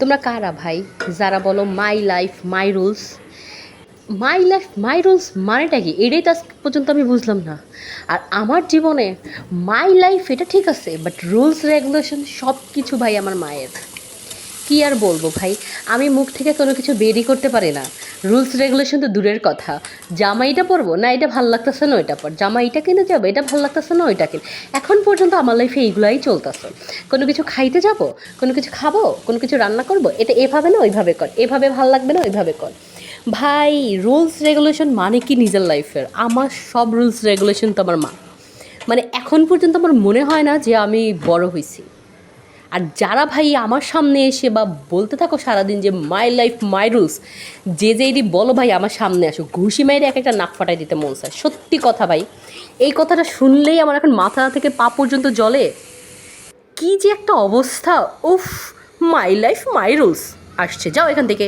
তোমরা কারা ভাই যারা বলো my life my rules? My life my rules মানেটা কি? এটাই তো আজ পর্যন্ত আমি বুঝলাম না। আর আমার জীবনে মাই লাইফ এটা ঠিক আছে, বাট রুলস রেগুলেশন সব কিছু ভাই আমার মায়ের। কী আর বলবো ভাই, আমি মুখ থেকে কোনো কিছু বেরই করতে পারি না। রুলস রেগুলেশন তো দূরের কথা, জামা এটা পরবো না, এটা ভাল লাগতেছে না ওইটা পর, জামা এটা কিনে যাবো, এটা ভাল লাগতেছে না ওইটা কিনে। এখন পর্যন্ত আমার লাইফে এইগুলাই চলতেছে। কোনো কিছু খাইতে যাব, কোনো কিছু খাবো, কোনো কিছু রান্না করব, এটা এভাবে না ওইভাবে কর, এভাবে ভাল লাগবে না ওইভাবে কর। ভাই রুলস রেগুলেশন মানে কি নিজের লাইফের? আমার সব রুলস রেগুলেশন তো আমার মা। মানে এখন পর্যন্ত আমার মনে হয় না যে আমি বড় হয়েছি। আর যারা ভাই আমার সামনে এসে বা বলতে থাকো সারাদিন যে মাই লাইফ মাই রুলস, যে যেইটি বলো ভাই আমার সামনে আসো, ঘুষি মাইরে এক একটা নাক ফাটাই দিতে মন চায়। সত্যি কথা ভাই, এই কথাটা শুনলেই আমার এখন মাথা থেকে পা পর্যন্ত জ্বলে। কী যে একটা অবস্থা! উফ, মাই লাইফ মাই রুলস আসছে, যাও এখান থেকে।